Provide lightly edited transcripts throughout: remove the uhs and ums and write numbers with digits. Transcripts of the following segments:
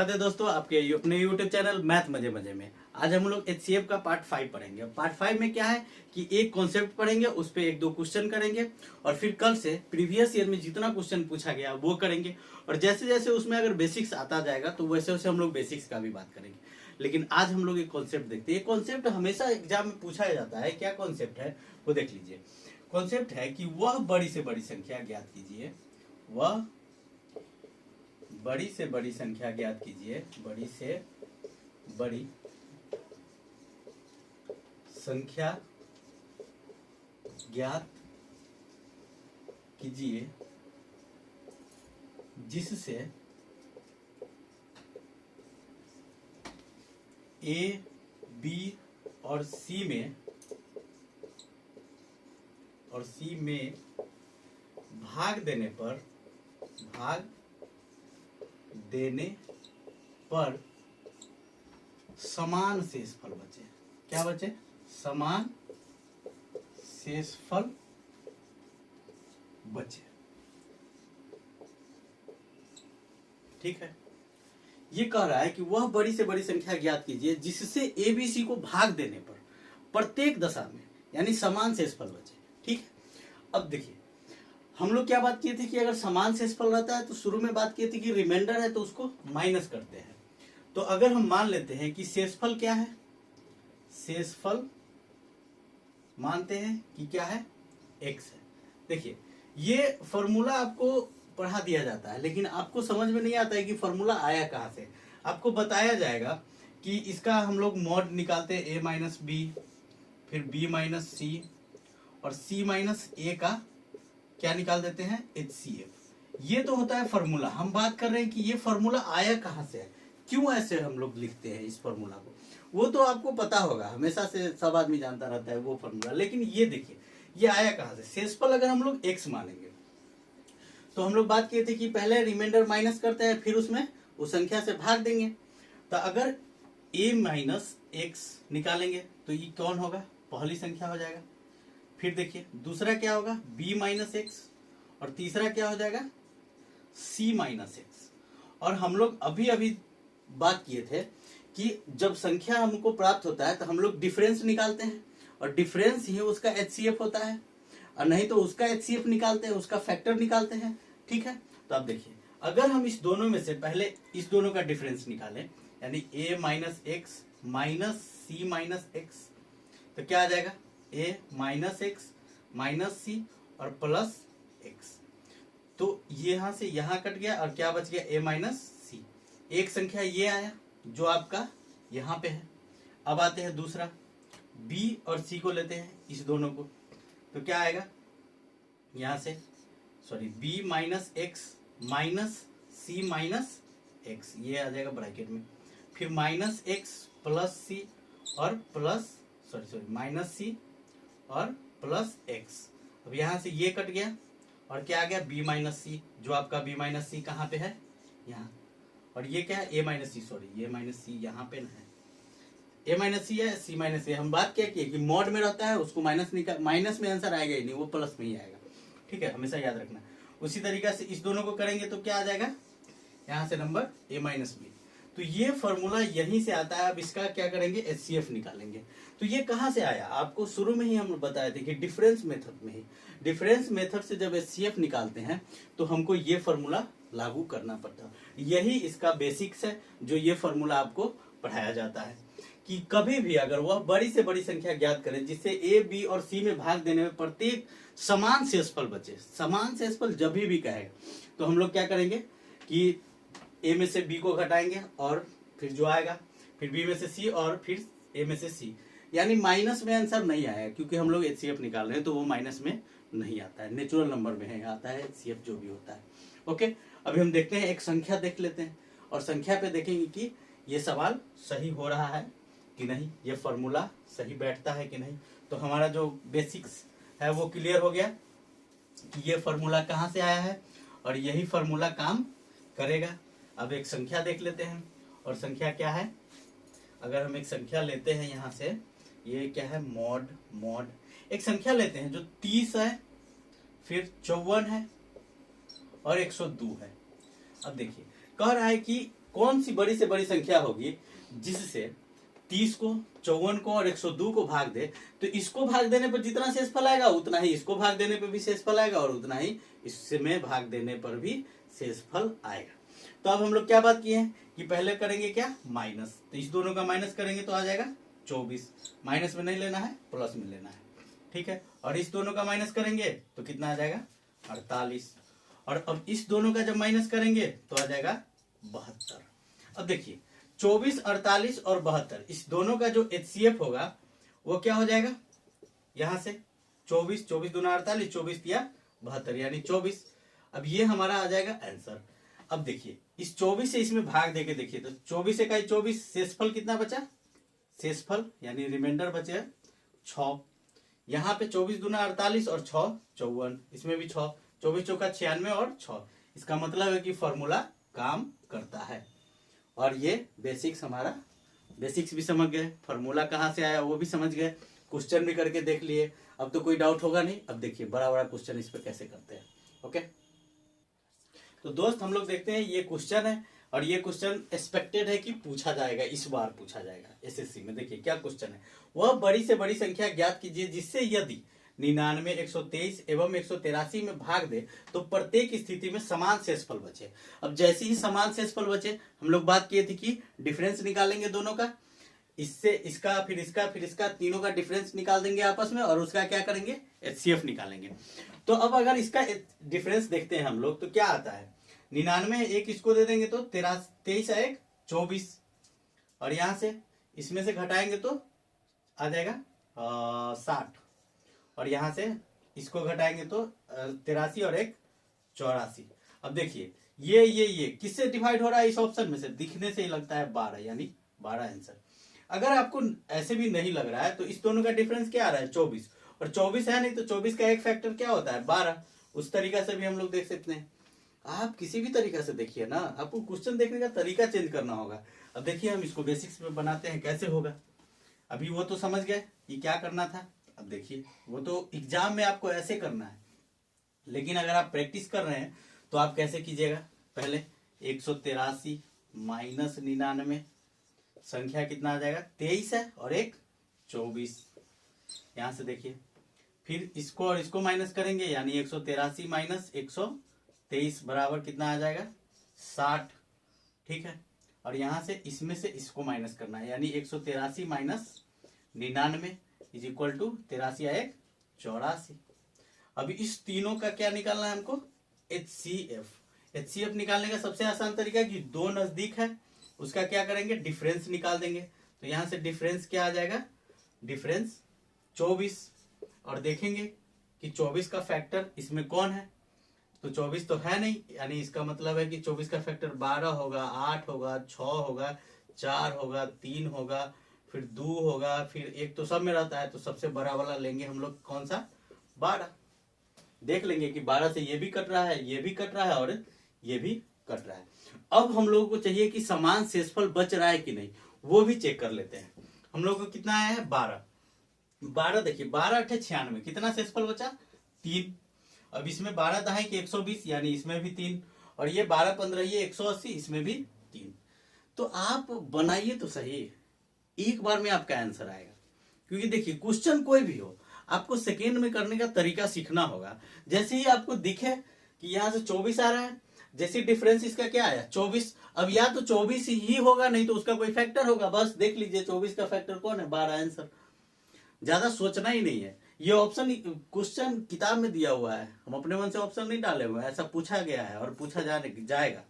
स्वागत है दोस्तों आपके अपने YouTube चैनल मैथ मजे मजे में। आज हम लोग HCF का पार्ट 5 पढ़ेंगे। पार्ट 5 में क्या है कि एक कॉन्सेप्ट पढ़ेंगे, उस पे एक दो क्वेश्चन करेंगे और फिर कल से प्रीवियस ईयर में जितना क्वेश्चन पूछा गया वो करेंगे। और जैसे जैसे उसमें अगर बेसिक्स आता जाएगा तो वैसे वैसे हम लोग बेसिक्स का भी बात करेंगे। लेकिन आज हम लोग एक कॉन्सेप्ट देखते हैं। ये कॉन्सेप्ट हमेशा एग्जाम में पूछा जाता है। क्या कॉन्सेप्ट है वो देख लीजिए। कॉन्सेप्ट है कि वह बड़ी से बड़ी संख्या ज्ञात कीजिए, वह बड़ी से बड़ी संख्या ज्ञात कीजिए, बड़ी से बड़ी संख्या ज्ञात कीजिए जिससे ए, बी और सी में भाग देने पर समान शेषफल बचे। क्या बचे? समान शेषफल बचे। ठीक है, ये कह रहा है कि वह बड़ी से बड़ी संख्या ज्ञात कीजिए जिससे ए बी सी को भाग देने पर प्रत्येक दशा में यानी समान शेषफल बचे। ठीक है, अब देखिए हम लोग क्या बात किए थे कि अगर समान शेषफल रहता है तो शुरू में बात किए थे कि रिमाइंडर है तो उसको माइनस करते हैं। तो अगर हम मान लेते हैं कि शेषफल क्या है, शेषफल मानते हैं कि क्या है, x है। देखिए ये फॉर्मूला आपको पढ़ा दिया जाता है लेकिन आपको समझ में नहीं आता है कि फॉर्मूला आया कहाँ से। आपको बताया जाएगा कि इसका हम लोग मॉड निकालते हैं a माइनस बी, फिर b माइनस सी और c माइनस ए का क्या निकाल देते हैं, HCF। ये तो होता है फॉर्मूला। हम बात कर रहे हैं कि ये फॉर्मूला आया कहाँ से है, क्यों ऐसे हम लोग लिखते हैं इस फॉर्मूला को। वो तो आपको पता होगा, हमेशा से सब आदमी जानता रहता है वो फॉर्मूला। लेकिन ये देखिए ये आया कहाँ से। शेषफल अगर हम लोग x मानेंगे तो हम लोग बात किए थे कि पहले रिमाइंडर माइनस करते हैं फिर उसमें उस संख्या से भाग देंगे। तो अगर a माइनस एक्स निकालेंगे तो ये कौन होगा, पहली संख्या हो जाएगा। फिर देखिए दूसरा क्या होगा, b माइनस एक्स और तीसरा क्या हो जाएगा, c माइनस एक्स। और हम लोग अभी अभी बात किए थे कि जब संख्या हमको प्राप्त होता है तो हम लोग डिफरेंस निकालते हैं और डिफरेंस ही उसका HCF होता है, और नहीं तो उसका HCF निकालते हैं, उसका फैक्टर निकालते हैं। ठीक है, तो अब देखिए अगर हम इस दोनों में से पहले इस दोनों का डिफरेंस निकालें यानी a minus X minus C minus X तो क्या आ जाएगा, a minus X minus C और प्लस एक्स। तो ये यहां से यहां कट गया और क्या बच गया, a माइनस सी। एक संख्या ये आया जो आपका यहां पे है। अब आते हैं दूसरा, b और c को लेते हैं इस दोनों को, तो क्या आएगा यहां से, sorry b minus X minus C minus X, ये आ जाएगा ब्रैकेट में। फिर माइनस एक्स प्लस सी और प्लस सॉरी माइनस सी और प्लस एक्स। अब यहां से ये कट गया और क्या आ गया, b माइनस सी, जो आपका b माइनस सी कहाँ पे है, यहाँ। और ये क्या है, a minus C, sorry a minus C यहाँ पे ना है, a माइनस सी है, c माइनस सी। हम बात क्या की कि मॉड में रहता है उसको माइनस निकाल, माइनस में आंसर आएगा ही नहीं, वो प्लस में ही आएगा। ठीक है, हमेशा याद रखना। उसी तरीका से इस दोनों को करेंगे तो क्या आ जाएगा, यहाँ से नंबर a माइनस बी। तो ये फॉर्मूला यहीं से आता है। अब इसका क्या करेंगे, HCF निकालेंगे। तो ये कहाँ से आया, आपको शुरू में ही हम बताए थे कि डिफरेंस मेथड में ही, डिफरेंस मेथड से जब HCF निकालते हैं तो हमको ये फॉर्मूला लागू करना पड़ता है। यही इसका बेसिक्स है जो ये फॉर्मूला आपको पढ़ाया जाता है कि कभी भी अगर वह बड़ी से बड़ी संख्या ज्ञात करें जिससे a, b और c में भाग देने में प्रत्येक समान शेषफल बचे। समान शेषफल जब भी कहेगा तो हम लोग क्या करेंगे कि a में से b को घटाएंगे और फिर जो आएगा, फिर b में से c और फिर a में से c। यानी माइनस में आंसर नहीं आया क्योंकि हम लोग HCF निकाल रहे हैं तो वो माइनस में नहीं आता है, नेचुरल नंबर में है, आता है HCF जो भी होता है। ओके, अभी हम देखते हैं, एक संख्या देख लेते हैं और संख्या पे देखेंगे कि ये सवाल सही हो रहा है कि नहीं, ये फॉर्मूला सही बैठता है कि नहीं। तो हमारा जो बेसिक्स है वो क्लियर हो गया कि ये फॉर्मूला कहाँ से आया है और यही फॉर्मूला काम करेगा। अब एक संख्या देख लेते हैं, और संख्या क्या है, अगर हम एक संख्या लेते हैं यहाँ से, ये क्या है, मॉड एक संख्या लेते हैं जो 30 है, फिर 54 है और 102 है। अब देखिए कह रहा है कि कौन सी बड़ी से बड़ी संख्या होगी जिससे 30 को, 54 को और 102 को भाग दे, तो इसको भाग देने पर जितना शेषफल आएगा उतना ही इसको भाग देने पर भी शेषफल आएगा और उतना ही इसमें भाग देने पर भी शेषफल आएगा। तो अब हम लोग क्या बात किए हैं कि पहले करेंगे क्या, माइनस, तो इस दोनों का माइनस करेंगे तो आ जाएगा 24, माइनस में नहीं लेना है प्लस में लेना है, ठीक है। और इस दोनों का माइनस करेंगे तो कितना आ जाएगा 48, और अब इस दोनों का जब माइनस करेंगे तो आ जाएगा 72। अब देखिए 24, 48 और 72 इस दोनों का जो HCF होगा वो क्या हो जाएगा, यहां से 24, 24 दूना 48, 24 दिया 72 यानी 24। अब ये हमारा आ जाएगा आंसर। अब देखिए इस 24 से इसमें भाग देके देखिए तो 24 इकाई 24, शेषफल कितना बचा, शेषफल यानी रिमाइंडर बचे 6। यहाँ पे 24 दूना 48 और 6 54, इसमें भी 6, 24 चौका 96 और 6। इसका मतलब है कि फॉर्मूला काम करता है। और ये बेसिक्स हमारा, बेसिक्स भी समझ गए, फॉर्मूला कहाँ से आया वो भी समझ गए, क्वेश्चन भी करके देख लिए। अब तो कोई डाउट होगा नहीं। अब देखिए बड़ा बड़ा क्वेश्चन इस पे कैसे करते हैं। ओके, तो दोस्त हम लोग देखते हैं ये क्वेश्चन है और ये क्वेश्चन एक्सपेक्टेड है कि पूछा जाएगा, इस बार पूछा जाएगा एसएससी में। देखिए क्या क्वेश्चन है, वह बड़ी से बड़ी संख्या ज्ञात कीजिए जिससे यदि 99, 123 एवं 183 में भाग दे तो प्रत्येक स्थिति में समान शेषफल बचे। अब जैसे ही समान शेषफल बचे हम लोग बात किए थे कि डिफरेंस निकालेंगे दोनों का, इससे इसका फिर इसका फिर इसका, तीनों का डिफरेंस निकाल देंगे आपस में और उसका क्या करेंगे, HCF निकालेंगे। तो अब अगर इसका डिफरेंस देखते हैं हम लोग तो क्या आता है, 99 एक इसको दे देंगे तो 23 1 24, और यहां से इसमें से घटाएंगे तो आ जाएगा 60, और यहां से इसको घटाएंगे तो 83 और 1 84। अब देखिए ये किससे डिवाइड हो रहा है, इस ऑप्शन में से, दिखने से ही लगता है 12 यानी 12 आंसर। अगर आपको ऐसे भी नहीं लग रहा है तो इस दोनों का डिफरेंस क्या आ रहा है 24, और 24 है नहीं तो 24 का एक फैक्टर क्या होता है 12। उस तरीका से भी हम लोग देख सकते हैं। आप किसी भी तरीका से देखिए ना, आपको क्वेश्चन देखने का तरीका चेंज करना होगा। अब देखिए हम इसको बेसिक्स में बनाते हैं कैसे होगा। अभी वो तो समझ गए कि क्या करना था। अब देखिए वो तो एग्जाम में आपको ऐसे करना है, लेकिन अगर आप प्रैक्टिस कर रहे हैं तो आप कैसे कीजिएगा, पहले 183 माइनस 99, संख्या कितना आ जाएगा 23 है और 1 24। यहां से देखिए फिर इसको और इसको माइनस करेंगे यानी 183 माइनस 123 बराबर कितना आ जाएगा 60, ठीक है। और यहां से इसमें से इसको माइनस करना है यानी 183 माइनस 99 इज इक्वल टू 83 1 84। अभी इस तीनों का क्या निकालना है हमको, HCF निकालने का सबसे आसान तरीका कि दो नजदीक है उसका क्या करेंगे, डिफरेंस निकाल देंगे। तो यहां से डिफरेंस क्या आ जाएगा, डिफरेंस 24, और देखेंगे कि 24 का फैक्टर इसमें कौन है, तो 24 तो है नहीं, यानी इसका मतलब है कि 24 का फैक्टर 12 होगा, 8 होगा, 6 होगा, 4 होगा, 3 होगा, फिर 2 होगा, फिर 1 तो सब में रहता है, तो सबसे बड़ा वाला लेंगे हम लोग कौन सा 12। देख लेंगे कि 12 से ये भी कट रहा है, ये भी कट रहा है और ये भी कट रहा है। अब हम लोगों को चाहिए कि समान शेषफल बच रहा है कि नहीं, वो भी चेक कर लेते हैं। हम लोग को कितना आया है 12 देखिए 12 8 96, कितना शेषफल बचा 3। अब इसमें 12 दहाई के 120 यानी इसमें भी 3, और ये 12 15 ये 180 इसमें भी 3। तो आप बनाइए तो सही, एक बार में आपका आंसर आएगा। क्योंकि देखिए क्वेश्चन कोई भी हो आपको सेकेंड में करने का तरीका सीखना होगा। जैसे ही आपको दिखे कि यहाँ से 24 आ रहा है, जैसे डिफरेंस इसका क्या आया 24, अब या तो 24 ही होगा नहीं तो उसका कोई फैक्टर होगा, बस देख लीजिए 24 का फैक्टर कौन है 12 आंसर। ज्यादा सोचना ही नहीं है, ये ऑप्शन क्वेश्चन किताब में दिया हुआ है, हम अपने मन से ऑप्शन नहीं डाले हुए हैं, ऐसा पूछा गया है और पूछा जाएगा।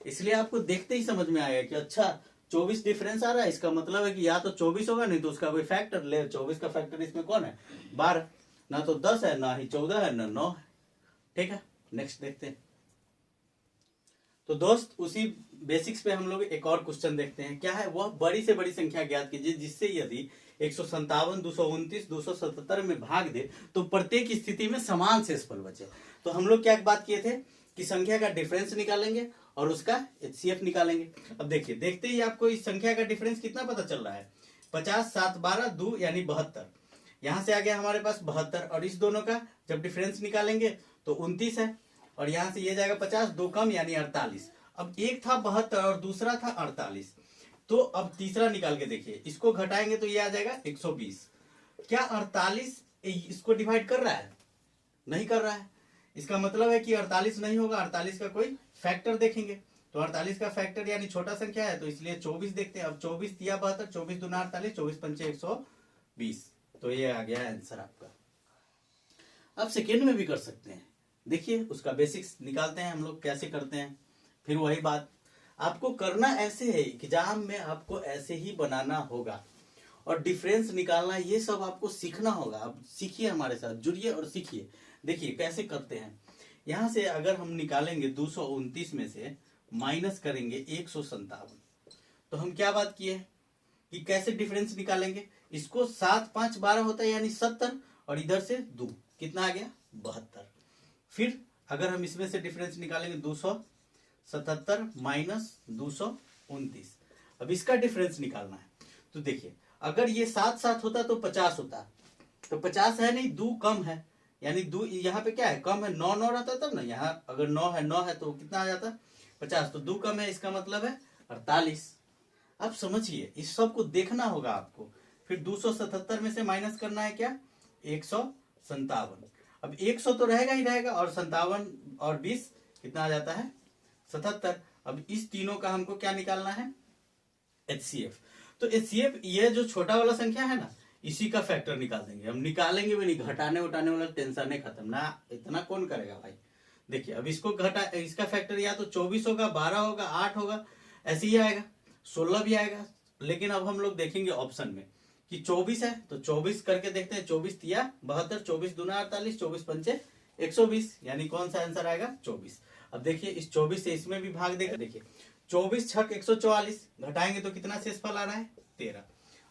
इसलिए आपको देखते ही समझ में आएगा कि अच्छा 24 डिफरेंस आ रहा है, इसका मतलब है कि या तो 24 होगा नहीं तो उसका कोई फैक्टर ले। 24 का फैक्टर इसमें कौन है 12, ना तो 10 है ना ही 14 है ना 9 है, ठीक है। नेक्स्ट देखते हैं। तो दोस्त उसी बेसिक्स पे हम लोग एक और क्वेश्चन देखते हैं। क्या है वह बड़ी से बड़ी संख्या ज्ञात कीजिए जिससे यदि 157, 229, 277 में भाग दे तो प्रत्येक स्थिति में समान शेषफल बचे। तो हम लोग क्या बात किए थे कि संख्या का डिफरेंस निकालेंगे और उसका HCF निकालेंगे। अब देखिए देखते ही आपको इस संख्या का डिफरेंस कितना पता चल रहा है 50 7 12 2 यानी 72। यहां से आ गया हमारे पास 72, और इस दोनों का जब डिफरेंस निकालेंगे तो 29 है, और यहां से ये जाएगा 50 2 कम यानी 48। अब एक था 72 और दूसरा था 48, तो अब तीसरा निकाल के देखिए, इसको घटाएंगे तो ये आ जाएगा 120। क्या 48 इसको डिवाइड कर रहा है? नहीं कर रहा है। इसका मतलब है कि 48 नहीं होगा, 48 का कोई फैक्टर देखेंगे, तो 48 का फैक्टर यानी छोटा संख्या है, तो इसलिए 24 देखते हैं। अब 24 दिया 72, 24 दूना 48, 24 पंचे 120, तो ये आ गया आंसर आपका। अब सेकेंड में भी कर सकते हैं, देखिए उसका बेसिक्स निकालते हैं हम लोग कैसे करते हैं। फिर वही बात आपको करना ऐसे है, एग्जाम में आपको ऐसे ही बनाना होगा और डिफरेंस निकालना, ये सब आपको सीखना होगा। अब सीखिए, हमारे साथ जुड़िए और सीखिए। देखिए कैसे करते हैं। यहां से अगर हम निकालेंगे 229 में से माइनस करेंगे 157, तो हम क्या बात किए कि कैसे डिफरेंस निकालेंगे। इसको 7 5 12 होता है यानी 70, और इधर से 2 कितना आ गया 72। फिर अगर हम इसमें से डिफरेंस निकालेंगे 277 माइनस 229, अब इसका डिफरेंस निकालना है। तो देखिए अगर ये 7 7 होता तो 50 होता, तो 50 है नहीं, 2 कम है, यानी 2 यहाँ पे क्या है कम है, 9 9 रहता तब ना, यहाँ अगर 9 है तो कितना आ जाता 50, तो 2 कम है, इसका मतलब है 48। अब समझिए इस सब को देखना होगा आपको। फिर 277 में से माइनस करना है क्या 157। अब 100 तो रहेगा ही रहेगा, और 57 और 20 कितना आ जाता है 77। अब इस तीनों का हमको क्या निकालना है HCF। तो HCF ये जो छोटा वाला संख्या है ना, इसी का फैक्टर निकाल देंगे हम। निकालेंगे भी नहीं, घटाने उठाने वाला टेंशन नहीं, खत्म ना, इतना कौन करेगा भाई। देखिए अब इसको घटा, इसका फैक्टर या तो 24 होगा, 12 होगा, 8 होगा, ऐसे ही आएगा, 16 भी आएगा। लेकिन अब हम लोग देखेंगे ऑप्शन में कि 24 है, तो 24 करके देखते हैं। 24 तिया 72, 24 दूना 48, 24 पंचे 120, यानी कौन सा आंसर आएगा 24। अब देखिए इस 24 से इसमें भी भाग देगा। देखिए 24 छक 144, घटाएंगे तो कितना शेषफल आ रहा है 13।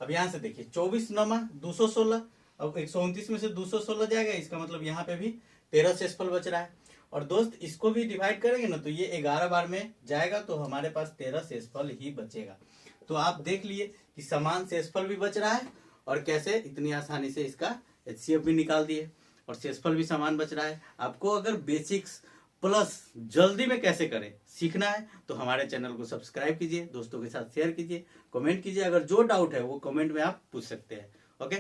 अब यहाँ से देखिए 24 नमा 216, अब 129 में से 216 जाएगा, इसका मतलब यहाँ पे भी 13 शेषफल बच रहा है। और दोस्त इसको भी डिवाइड करेंगे ना, तो ये 11 बार में जाएगा, तो हमारे पास 13 शेषफल ही बचेगा। तो आप देख लिए कि समान शेषफल भी बच रहा है, और कैसे इतनी आसानी से इसका HCF भी निकाल दिए, और शेषफल भी समान बच रहा है। आपको अगर बेसिक्स प्लस जल्दी में कैसे करें सीखना है, तो हमारे चैनल को सब्सक्राइब कीजिए, दोस्तों के साथ शेयर कीजिए, कमेंट कीजिए। अगर जो डाउट है वो कमेंट में आप पूछ सकते हैं। ओके।